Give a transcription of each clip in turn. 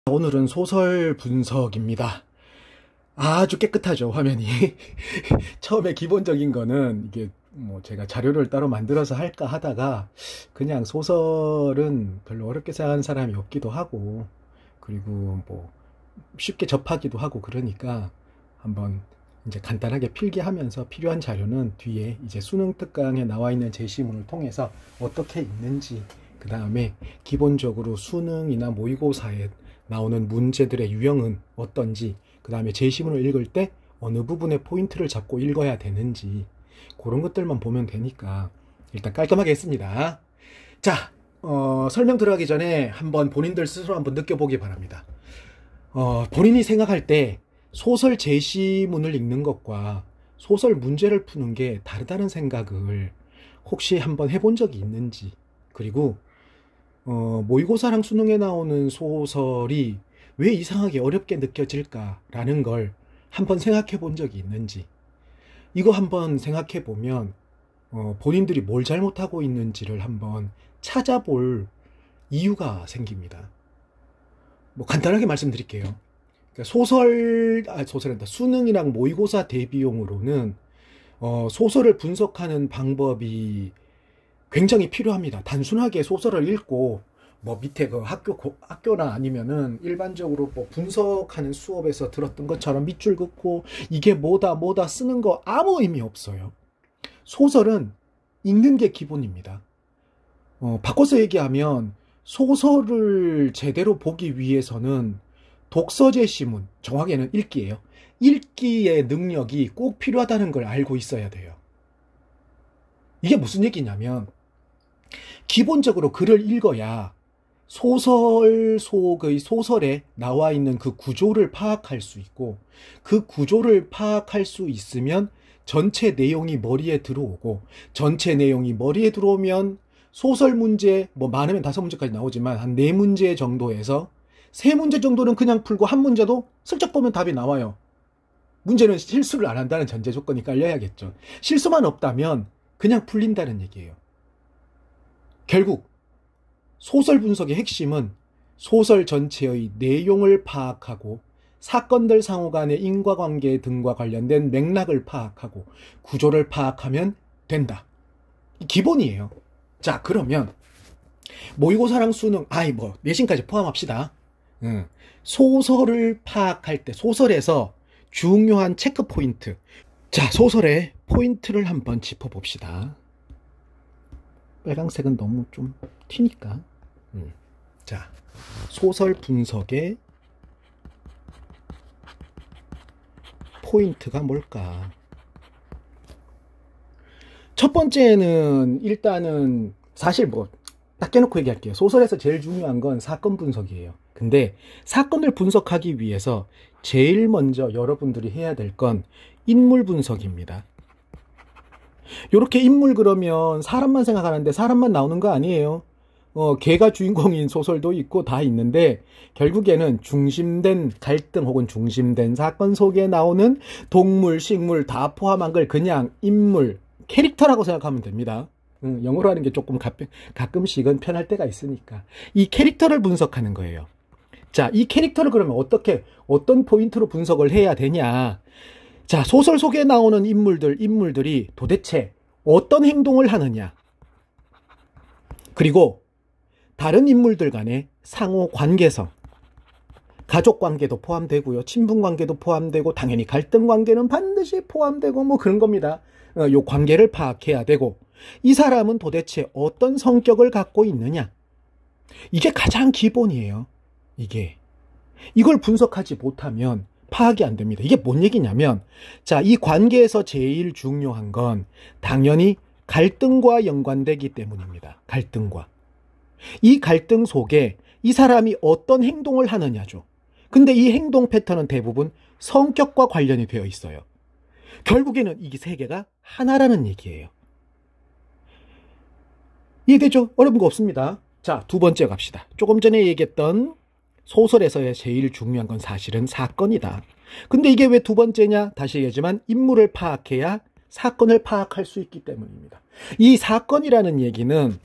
오늘은 소설 분석입니다. 아주 깨끗하죠, 화면이. 처음에 기본적인 거는 이게 뭐 제가 자료를 따로 만들어서 할까 하다가 그냥 소설은 별로 어렵게 생각하는 사람이 없기도 하고, 그리고 뭐 쉽게 접하기도 하고 그러니까 한번 이제 간단하게 필기하면서 필요한 자료는 뒤에 이제 수능 특강에 나와 있는 제시문을 통해서 어떻게 읽는지, 그 다음에 기본적으로 수능이나 모의고사에 나오는 문제들의 유형은 어떤지, 그 다음에 제시문을 읽을 때 어느 부분에 포인트를 잡고 읽어야 되는지, 그런 것들만 보면 되니까 일단 깔끔하게 했습니다. 자, 설명 들어가기 전에 한번 본인들 스스로 한번 느껴보기 바랍니다. 본인이 생각할 때 소설 제시문을 읽는 것과 소설 문제를 푸는 게 다르다는 생각을 혹시 한번 해본 적이 있는지, 그리고 모의고사랑 수능에 나오는 소설이 왜 이상하게 어렵게 느껴질까라는 걸 한번 생각해 본 적이 있는지, 이거 한번 생각해 보면 본인들이 뭘 잘못하고 있는지를 한번 찾아볼 이유가 생깁니다. 뭐 간단하게 말씀드릴게요. 그러니까 수능이랑 모의고사 대비용으로는 소설을 분석하는 방법이 굉장히 필요합니다. 단순하게 소설을 읽고 뭐 밑에 그 학교나 아니면은 일반적으로 뭐 분석하는 수업에서 들었던 것처럼 밑줄 긋고 이게 뭐다 쓰는 거 아무 의미 없어요. 소설은 읽는 게 기본입니다. 바꿔서 얘기하면 소설을 제대로 보기 위해서는 독서 제시문, 정확히는 읽기예요. 읽기의 능력이 꼭 필요하다는 걸 알고 있어야 돼요. 이게 무슨 얘기냐면, 기본적으로 글을 읽어야 소설 속의 소설에 나와 있는 그 구조를 파악할 수 있고, 그 구조를 파악할 수 있으면 전체 내용이 머리에 들어오고, 전체 내용이 머리에 들어오면 소설 문제, 뭐 많으면 5문제까지 나오지만 한 4문제 정도에서 3문제 정도는 그냥 풀고 한 문제도 슬쩍 보면 답이 나와요. 문제는 실수를 안 한다는 전제 조건이 깔려야겠죠. 실수만 없다면 그냥 풀린다는 얘기예요. 결국 소설 분석의 핵심은 소설 전체의 내용을 파악하고 사건들 상호 간의 인과관계 등과 관련된 맥락을 파악하고 구조를 파악하면 된다. 기본이에요. 자, 그러면 모의고사랑 수능, 내신까지 포함합시다. 소설을 파악할 때 소설에서 중요한 체크 포인트, 자, 소설의 포인트를 한번 짚어봅시다. 빨강색은 너무 좀 튀니까. 자, 소설 분석의 포인트가 뭘까? 첫 번째는 일단은 사실 뭐 딱 깨놓고 얘기할게요. 소설에서 제일 중요한 건 사건 분석이에요. 근데 사건을 분석하기 위해서 제일 먼저 여러분들이 해야 될 건 인물 분석입니다. 요렇게 인물 그러면 사람만 생각하는데 사람만 나오는 거 아니에요. 걔가 주인공인 소설도 있고 다 있는데, 결국에는 중심된 갈등 혹은 중심된 사건 속에 나오는 동물, 식물 다 포함한 걸 그냥 인물, 캐릭터라고 생각하면 됩니다. 영어로 하는 게 조금 가끔씩은 편할 때가 있으니까 이 캐릭터를 분석하는 거예요. 자, 이 캐릭터를 그러면 어떤 포인트로 분석을 해야 되냐? 자, 소설 속에 나오는 인물들이 도대체 어떤 행동을 하느냐? 그리고 다른 인물들 간의 상호 관계성, 가족 관계도 포함되고요, 친분 관계도 포함되고, 당연히 갈등 관계는 반드시 포함되고, 뭐 그런 겁니다. 요 관계를 파악해야 되고, 이 사람은 도대체 어떤 성격을 갖고 있느냐? 이게 가장 기본이에요. 이걸 분석하지 못하면 파악이 안 됩니다. 이게 뭔 얘기냐면, 자, 이 관계에서 제일 중요한 건 당연히 갈등과 연관되기 때문입니다. 갈등과. 이 갈등 속에 이 사람이 어떤 행동을 하느냐죠. 근데 이 행동 패턴은 대부분 성격과 관련이 되어 있어요. 결국에는 이 세 개가 하나라는 얘기예요. 이해되죠? 어려운 거 없습니다. 자, 두 번째 갑시다. 조금 전에 얘기했던 소설에서의 제일 중요한 건 사실은 사건이다. 근데 이게 왜 두 번째냐? 다시 얘기하지만 인물을 파악해야 사건을 파악할 수 있기 때문입니다. 이 사건이라는 얘기는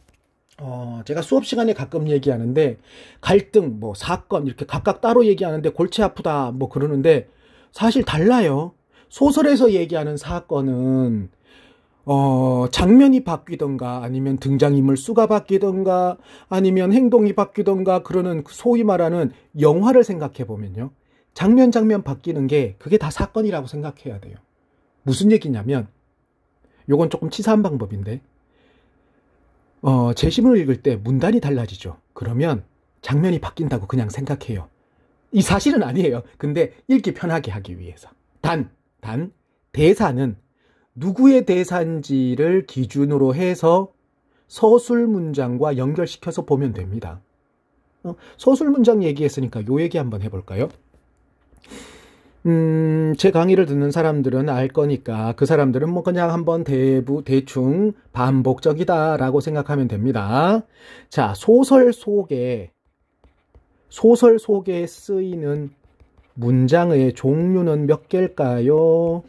제가 수업 시간에 가끔 얘기하는데 갈등, 뭐 사건 이렇게 각각 따로 얘기하는데 골치 아프다 뭐 그러는데 사실 달라요. 소설에서 얘기하는 사건은 장면이 바뀌던가 아니면 등장인물 수가 바뀌던가 아니면 행동이 바뀌던가 그러는 소위 말하는 영화를 생각해 보면요. 장면 바뀌는 게 그게 다 사건이라고 생각해야 돼요. 무슨 얘기냐면 요건 조금 치사한 방법인데 제시문을 읽을 때 문단이 달라지죠. 그러면 장면이 바뀐다고 그냥 생각해요. 이 사실은 아니에요. 근데 읽기 편하게 하기 위해서. 단 대사는 누구의 대사인지를 기준으로 해서 서술 문장과 연결시켜서 보면 됩니다. 서술 문장 얘기했으니까 요 얘기 한번 해볼까요? 제 강의를 듣는 사람들은 알 거니까 그 사람들은 뭐 그냥 한번 대충 반복적이다라고 생각하면 됩니다. 자, 소설 속에 쓰이는 문장의 종류는 몇 개일까요?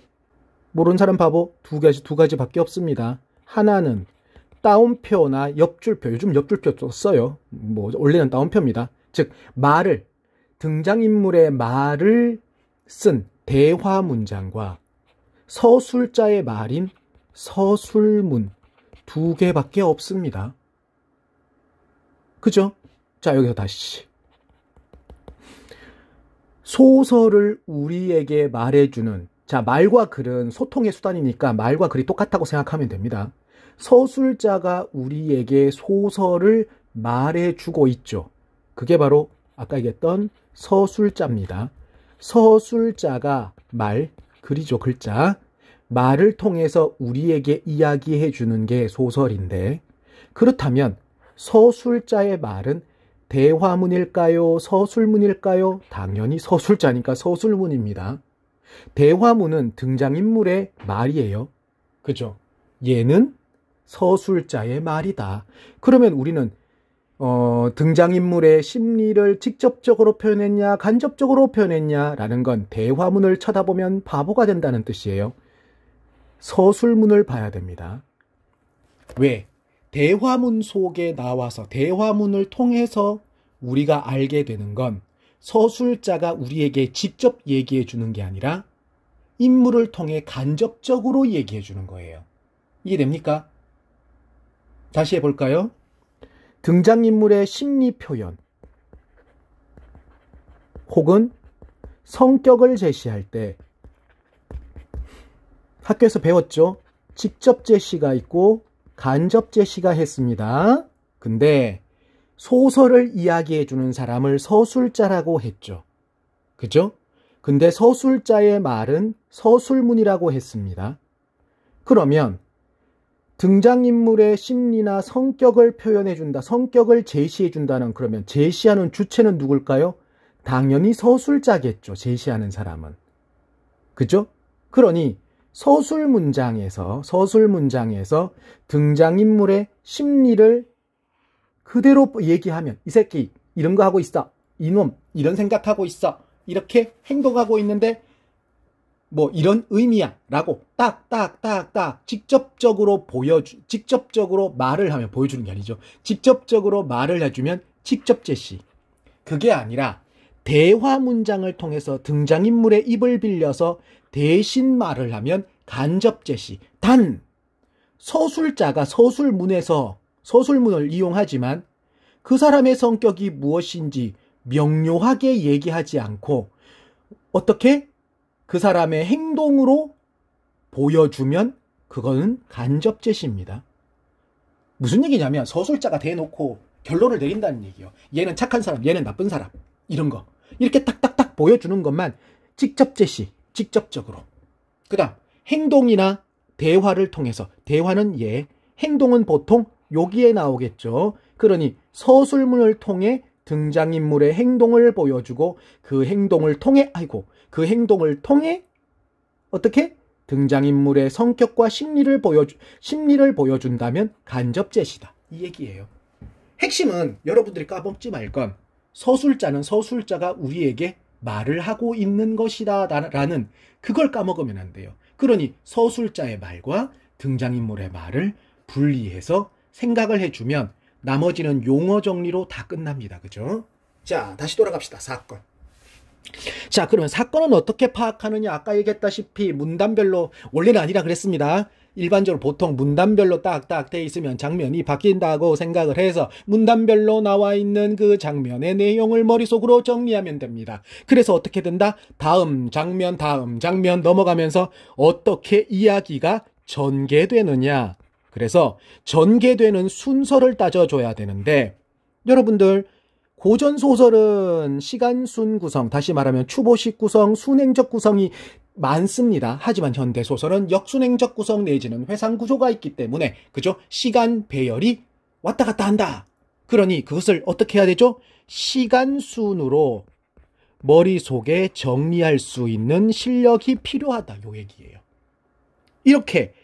모르는 사람 바보 두 가지밖에 없습니다. 하나는 따옴표나 옆줄표, 요즘 옆줄표 써요. 뭐 원래는 따옴표입니다. 즉 등장인물의 말을 쓴 대화 문장과 서술자의 말인 서술문 두 개밖에 없습니다. 그죠? 자, 여기서 다시 소설을 우리에게 말해주는, 자, 말과 글은 소통의 수단이니까 말과 글이 똑같다고 생각하면 됩니다. 서술자가 우리에게 소설을 말해주고 있죠. 그게 바로 아까 얘기했던 서술자입니다. 서술자가 글이죠, 글자. 말을 통해서 우리에게 이야기해 주는 게 소설인데, 그렇다면 서술자의 말은 대화문일까요? 서술문일까요? 당연히 서술자니까 서술문입니다. 대화문은 등장인물의 말이에요. 그죠? 얘는 서술자의 말이다. 그러면 우리는 등장인물의 심리를 직접적으로 표현했냐 간접적으로 표현했냐 라는 건 대화문을 쳐다보면 바보가 된다는 뜻이에요. 서술문을 봐야 됩니다. 왜? 대화문 속에 나와서 대화문을 통해서 우리가 알게 되는 건 서술자가 우리에게 직접 얘기해 주는 게 아니라 인물을 통해 간접적으로 얘기해 주는 거예요. 이해됩니까? 다시 해볼까요? 등장인물의 심리 표현 혹은 성격을 제시할 때 학교에서 배웠죠? 직접 제시가 있고 간접 제시가 했습니다. 근데 소설을 이야기해주는 사람을 서술자라고 했죠. 그죠? 근데 서술자의 말은 서술문이라고 했습니다. 그러면 등장인물의 심리나 성격을 표현해준다, 성격을 제시해준다는, 그러면 제시하는 주체는 누굴까요? 당연히 서술자겠죠. 제시하는 사람은. 그죠? 그러니 서술 문장에서 등장인물의 심리를 그대로 얘기하면 이 새끼 이런 거 하고 있어, 이놈 이런 생각하고 있어, 이렇게 행동하고 있는데 뭐 이런 의미야 라고 딱딱딱딱 직접적으로 말을 하면, 보여주는 게 아니죠. 직접적으로 말을 해주면 직접 제시. 그게 아니라 대화 문장을 통해서 등장인물의 입을 빌려서 대신 말을 하면 간접 제시. 단 서술자가 서술문을 이용하지만 그 사람의 성격이 무엇인지 명료하게 얘기하지 않고 어떻게 그 사람의 행동으로 보여주면 그거는 간접 제시입니다. 무슨 얘기냐면 서술자가 대놓고 결론을 내린다는 얘기예요. 얘는 착한 사람, 얘는 나쁜 사람, 이런 거 이렇게 딱딱딱 보여주는 것만 직접 제시, 직접적으로. 그 다음 행동이나 대화를 통해서, 대화는 얘, 행동은 보통 여기에 나오겠죠. 그러니 서술문을 통해 등장인물의 행동을 보여주고 그 행동을 통해 어떻게? 등장인물의 성격과 심리를 보여준다면 간접 제시다. 이 얘기예요. 핵심은 여러분들이 까먹지 말 건 서술자는 서술자가 우리에게 말을 하고 있는 것이다 라는 그걸 까먹으면 안 돼요. 그러니 서술자의 말과 등장인물의 말을 분리해서 생각을 해주면 나머지는 용어 정리로 다 끝납니다. 그죠? 자, 다시 돌아갑시다. 사건. 자, 그러면 사건은 어떻게 파악하느냐? 아까 얘기했다시피 문단별로, 원래는 아니라 그랬습니다. 일반적으로 보통 문단별로 딱딱 돼 있으면 장면이 바뀐다고 생각을 해서 문단별로 나와 있는 그 장면의 내용을 머릿속으로 정리하면 됩니다. 그래서 어떻게 된다? 다음 장면 넘어가면서 어떻게 이야기가 전개되느냐. 그래서 전개되는 순서를 따져줘야 되는데, 여러분들 고전소설은 시간순 구성, 다시 말하면 추보식 구성, 순행적 구성이 많습니다. 하지만 현대소설은 역순행적 구성 내지는 회상구조가 있기 때문에, 그죠? 시간 배열이 왔다 갔다 한다. 그러니 그것을 어떻게 해야 되죠? 시간순으로 머릿속에 정리할 수 있는 실력이 필요하다. 요 얘기예요. 이렇게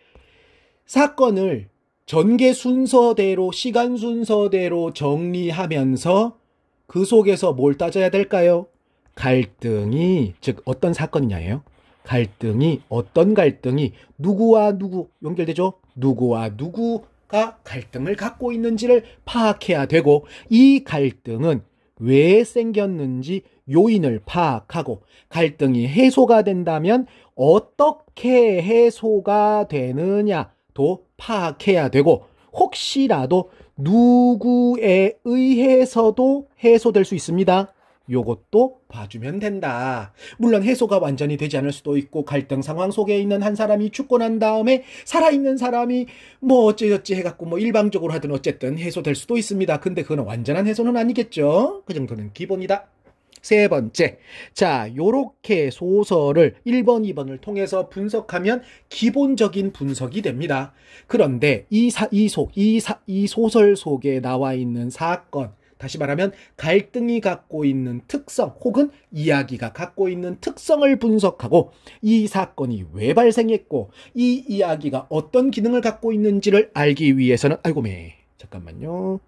사건을 전개 순서대로, 시간 순서대로 정리하면서 그 속에서 뭘 따져야 될까요? 갈등이, 즉 어떤 사건이냐예요. 갈등이, 어떤 갈등이 누구와 누구 연결되죠? 누구와 누구가 갈등을 갖고 있는지를 파악해야 되고, 이 갈등은 왜 생겼는지 요인을 파악하고, 갈등이 해소가 된다면 어떻게 해소가 되느냐도 파악해야 되고, 혹시라도 누구에 의해서도 해소될 수 있습니다. 요것도 봐주면 된다. 물론 해소가 완전히 되지 않을 수도 있고, 갈등 상황 속에 있는 한 사람이 죽고 난 다음에 살아있는 사람이 뭐 어찌저찌 해갖고 뭐 일방적으로 하든 어쨌든 해소될 수도 있습니다. 근데 그건 완전한 해소는 아니겠죠. 그 정도는 기본이다. 세 번째, 자, 요렇게 소설을 1번, 2번을 통해서 분석하면 기본적인 분석이 됩니다. 그런데 이 소설 속에 나와 있는 사건, 다시 말하면 갈등이 갖고 있는 특성 혹은 이야기가 갖고 있는 특성을 분석하고, 이 사건이 왜 발생했고 이 이야기가 어떤 기능을 갖고 있는지를 알기 위해서는, 잠깐만요.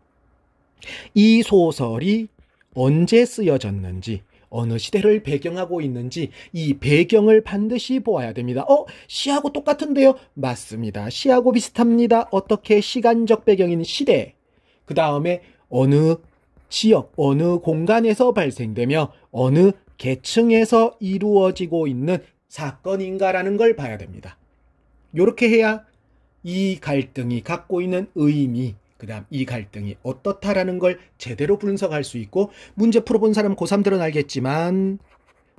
이 소설이 언제 쓰여졌는지, 어느 시대를 배경하고 있는지, 이 배경을 반드시 보아야 됩니다. 시하고 똑같은데요? 맞습니다. 시하고 비슷합니다. 어떻게? 시간적 배경인 시대, 그 다음에 어느 지역, 어느 공간에서 발생되며 어느 계층에서 이루어지고 있는 사건인가라는 걸 봐야 됩니다. 이렇게 해야 이 갈등이 갖고 있는 의미, 그 다음 이 갈등이 어떻다라는 걸 제대로 분석할 수 있고, 문제 풀어본 사람 고3들은 알겠지만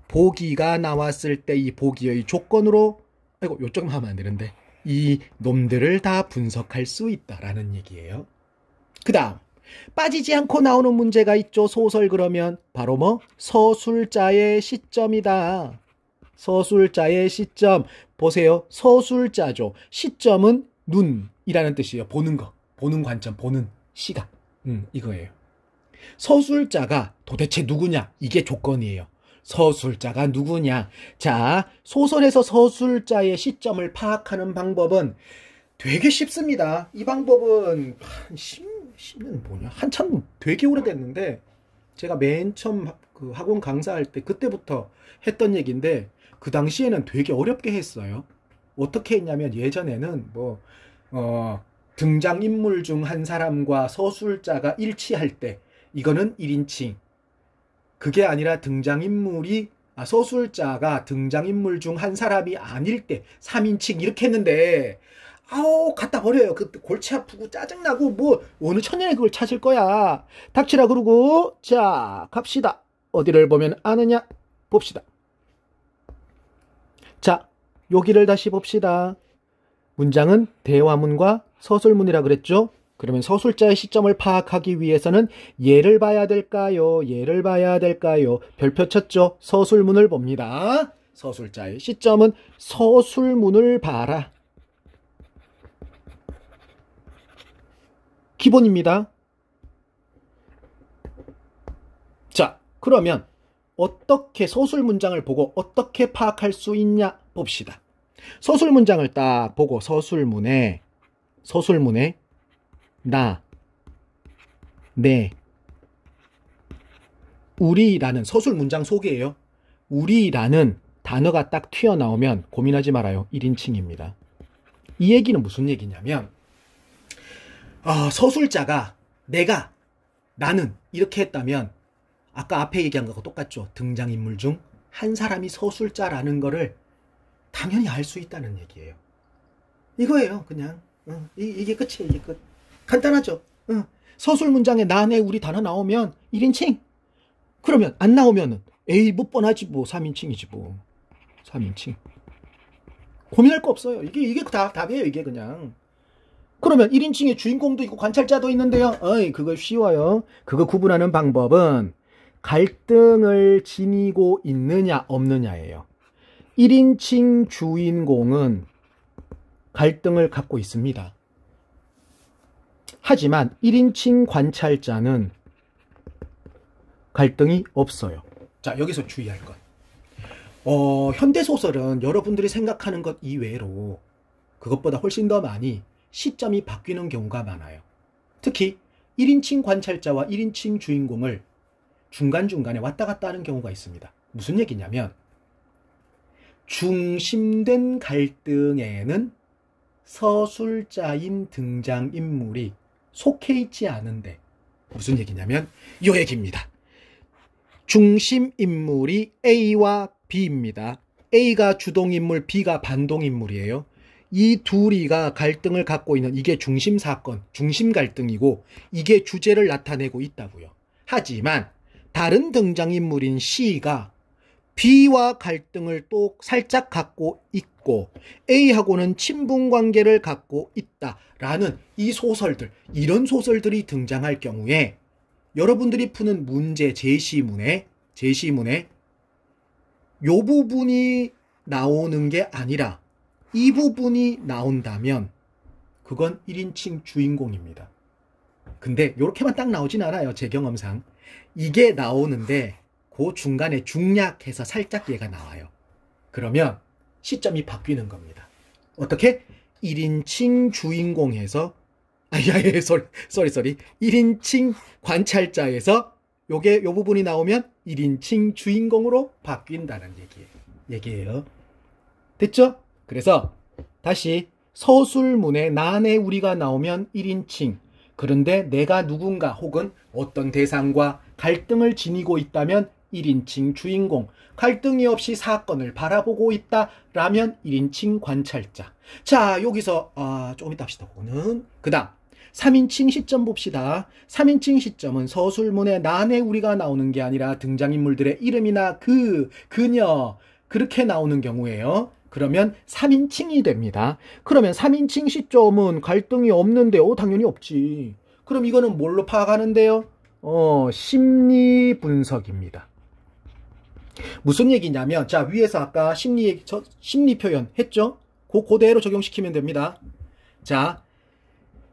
보기가 나왔을 때 이 보기의 조건으로, 요쪽만 하면 안 되는데, 이 놈들을 다 분석할 수 있다라는 얘기예요. 그 다음 빠지지 않고 나오는 문제가 있죠. 소설 그러면 바로 서술자의 시점이다. 서술자의 시점. 보세요. 서술자죠. 시점은 눈이라는 뜻이에요. 보는 거. 보는 관점, 보는 시각. 이거예요. 서술자가 도대체 누구냐? 이게 조건이에요. 서술자가 누구냐? 자, 소설에서 서술자의 시점을 파악하는 방법은 되게 쉽습니다. 이 방법은 한참 되게 오래됐는데, 제가 맨 처음 그 학원 강사할 때 그때부터 했던 얘기인데, 그 당시에는 되게 어렵게 했어요. 어떻게 했냐면, 예전에는 등장인물 중 한 사람과 서술자가 일치할 때 이거는 1인칭, 그게 아니라 서술자가 등장인물 중 한 사람이 아닐 때 3인칭 이렇게 했는데, 갖다 버려요. 그때 골치 아프고 짜증나고 어느 천년에 그걸 찾을 거야. 닥치라 그러고. 자, 갑시다. 어디를 보면 아느냐? 봅시다. 자, 여기를 다시 봅시다. 문장은 대화문과 서술문이라 그랬죠? 그러면 서술자의 시점을 파악하기 위해서는 얘를 봐야 될까요? 얘를 봐야 될까요? 별표 쳤죠? 서술문을 봅니다. 서술자의 시점은 서술문을 봐라. 기본입니다. 자, 그러면 어떻게 서술 문장을 보고 어떻게 파악할 수 있냐 봅시다. 서술 문장을 딱 보고 서술문에 나, 내, 우리라는 서술 문장 속이에요. 우리라는 단어가 딱 튀어나오면 고민하지 말아요. 1인칭입니다. 이 얘기는 무슨 얘기냐면, 서술자가 나는 이렇게 했다면 아까 앞에 얘기한 거하고 똑같죠. 등장인물 중 한 사람이 서술자라는 거를 당연히 알 수 있다는 얘기예요. 이거예요. 그냥 이게 끝이에요. 이게 끝. 간단하죠. 서술 문장에 나네 우리 단어 나오면 1인칭. 그러면 안 나오면은 에이 뭐 뻔하지 뭐 3인칭이지 뭐 3인칭. 고민할 거 없어요. 이게 다 답이에요. 이게 그냥. 그러면 1인칭의 주인공도 있고 관찰자도 있는데요. 그거 쉬워요. 그거 구분하는 방법은 갈등을 지니고 있느냐 없느냐예요. 1인칭 주인공은 갈등을 갖고 있습니다. 하지만 1인칭 관찰자는 갈등이 없어요. 자, 여기서 주의할 것. 현대소설은 여러분들이 생각하는 것 이외로 그것보다 훨씬 더 많이 시점이 바뀌는 경우가 많아요. 특히 1인칭 관찰자와 1인칭 주인공을 중간중간에 왔다 갔다 하는 경우가 있습니다. 무슨 얘기냐면 중심된 갈등에는 서술자인 등장인물이 속해 있지 않은데 무슨 얘기냐면 이 얘기입니다. 중심인물이 A와 B입니다. A가 주동인물, B가 반동인물이에요. 이 둘이가 갈등을 갖고 있는 이게 중심사건, 중심 갈등이고 이게 주제를 나타내고 있다고요. 하지만 다른 등장인물인 C가 B와 갈등을 또 살짝 갖고 있고 A하고는 친분관계를 갖고 있다라는 이 소설들, 이런 소설들이 등장할 경우에 여러분들이 푸는 문제 제시문에 요 부분이 나오는 게 아니라 이 부분이 나온다면 그건 1인칭 주인공입니다. 근데 요렇게만 딱 나오진 않아요. 제 경험상. 이게 나오는데 그 중간에 중략해서 살짝 얘가 나와요. 그러면 시점이 바뀌는 겁니다. 어떻게? 1인칭 주인공에서 쏘리 1인칭 관찰자에서 요 부분이 나오면 1인칭 주인공으로 바뀐다는 얘기예요. 됐죠? 그래서 다시 서술문에 나네 우리가 나오면 1인칭. 그런데 내가 누군가 혹은 어떤 대상과 갈등을 지니고 있다면 1인칭 주인공. 갈등이 없이 사건을 바라보고 있다라면 1인칭 관찰자. 자, 여기서 조금 이따 합시다. 그 다음 3인칭 시점 봅시다. 3인칭 시점은 서술문에 나네 우리가 나오는 게 아니라 등장인물들의 이름이나 그녀 그렇게 나오는 경우에요. 그러면 3인칭이 됩니다. 그러면 3인칭 시점은 갈등이 없는데 당연히 없지. 그럼 이거는 뭘로 파악하는데요? 심리 분석입니다. 무슨 얘기냐면 자, 위에서 아까 심리 표현 했죠? 그대로 적용시키면 됩니다. 자,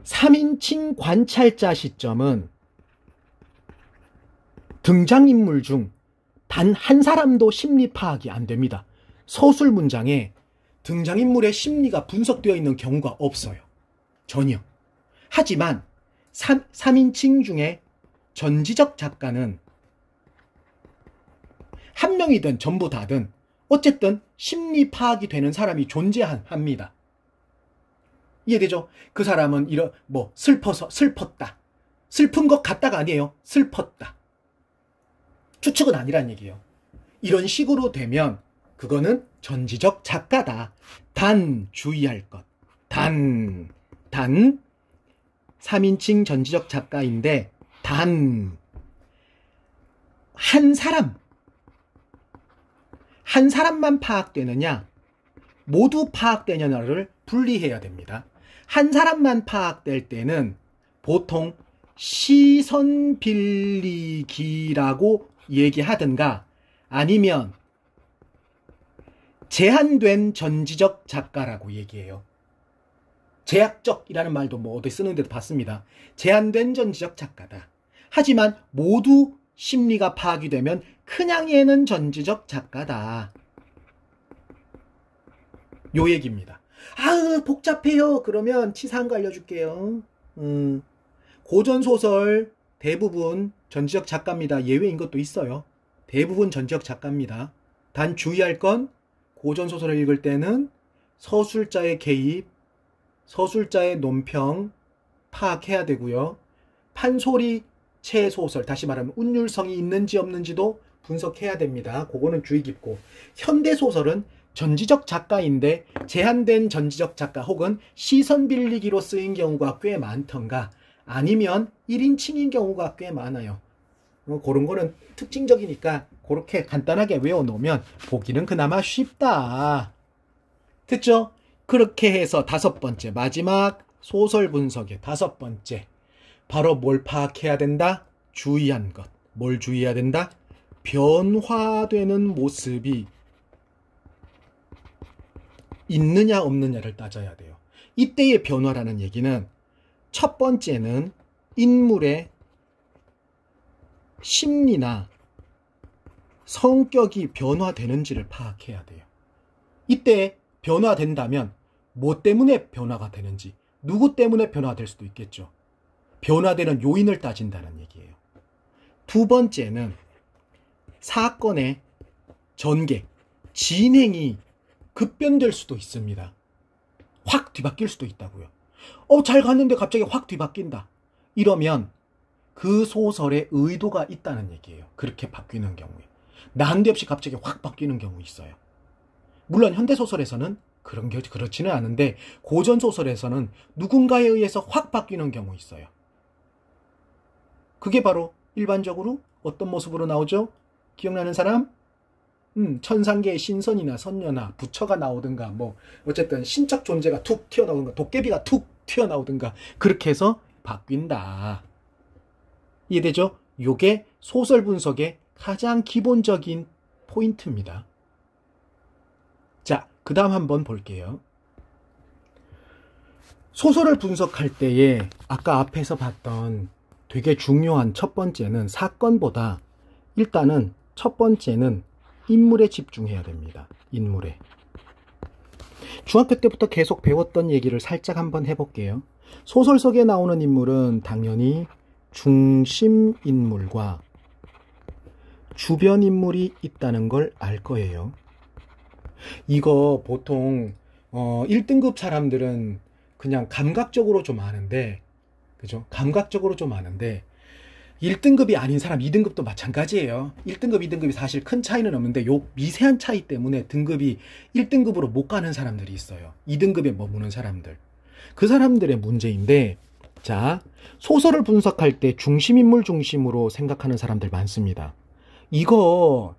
3인칭 관찰자 시점은 등장인물 중 단 한 사람도 심리 파악이 안 됩니다. 서술 문장에 등장인물의 심리가 분석되어 있는 경우가 없어요. 전혀. 하지만 3인칭 중에 전지적 작가는 한 명이든 전부 다든 어쨌든 심리 파악이 되는 사람이 존재합니다. 이해되죠? 그 사람은 슬펐다. 슬픈 것 같다가 아니에요. 슬펐다. 추측은 아니란 얘기예요. 이런 식으로 되면 그거는 전지적 작가다. 단 주의할 것. 단 3인칭 전지적 작가인데 단 한 사람만 파악되느냐 모두 파악되느냐를 분리해야 됩니다. 한 사람만 파악될 때는 보통 시선 빌리기라고 얘기하든가 아니면 제한된 전지적 작가라고 얘기해요. 제약적이라는 말도 어디 쓰는데도 봤습니다. 제한된 전지적 작가다. 하지만 모두 심리가 파악이 되면 그냥 얘는 전지적 작가다. 요 얘기입니다. 복잡해요. 그러면 치사한 거 알려줄게요. 고전소설 대부분 전지적 작가입니다. 예외인 것도 있어요. 대부분 전지적 작가입니다. 단 주의할 건 고전소설을 읽을 때는 서술자의 개입, 서술자의 논평 파악해야 되고요. 판소리체 소설, 다시 말하면 운율성이 있는지 없는지도 분석해야 됩니다. 그거는 주의 깊고, 현대소설은 전지적 작가인데 제한된 전지적 작가 혹은 시선 빌리기로 쓰인 경우가 꽤 많던가 아니면 1인칭인 경우가 꽤 많아요. 그런 거는 특징적이니까 그렇게 간단하게 외워놓으면 보기는 그나마 쉽다. 됐죠? 그렇게 해서 5번째, 마지막 소설 분석의 5번째, 바로 뭘 파악해야 된다? 주의한 것. 뭘 주의해야 된다? 변화되는 모습이 있느냐 없느냐를 따져야 돼요. 이때의 변화라는 얘기는 첫 번째는 인물의 심리나 성격이 변화되는지를 파악해야 돼요. 이때 변화된다면 뭐 때문에 변화가 되는지, 누구 때문에 변화될 수도 있겠죠. 변화되는 요인을 따진다는 얘기예요. 두 번째는 사건의 전개, 진행이 급변될 수도 있습니다. 확 뒤바뀔 수도 있다고요. 잘 갔는데 갑자기 확 뒤바뀐다. 이러면 그 소설에 의도가 있다는 얘기예요. 그렇게 바뀌는 경우에. 난데없이 갑자기 확 바뀌는 경우 있어요. 물론 현대소설에서는 그렇지는 않은데 고전소설에서는 누군가에 의해서 확 바뀌는 경우 있어요. 그게 바로 일반적으로 어떤 모습으로 나오죠? 기억나는 사람? 천상계의 신선이나 선녀나 부처가 나오든가 뭐 어쨌든 신적 존재가 툭 튀어나오든가 도깨비가 툭 튀어나오든가 그렇게 해서 바뀐다. 이해되죠? 요게 소설 분석의 가장 기본적인 포인트입니다. 자, 그 다음 한번 볼게요. 소설을 분석할 때에 아까 앞에서 봤던 되게 중요한 첫 번째는 사건보다 일단은 첫 번째는 인물에 집중해야 됩니다. 인물에. 중학교 때부터 계속 배웠던 얘기를 살짝 한번 해볼게요. 소설 속에 나오는 인물은 당연히 중심 인물과 주변 인물이 있다는 걸 알 거예요. 이거 보통 1등급 사람들은 그냥 감각적으로 좀 아는데, 그죠? 감각적으로 좀 아는데 1등급이 아닌 사람 2등급도 마찬가지예요. 1등급, 2등급이 사실 큰 차이는 없는데 요 미세한 차이 때문에 등급이 1등급으로 못 가는 사람들이 있어요. 2등급에 머무는 사람들. 그 사람들의 문제인데, 자, 소설을 분석할 때 중심인물 중심으로 생각하는 사람들 많습니다. 이거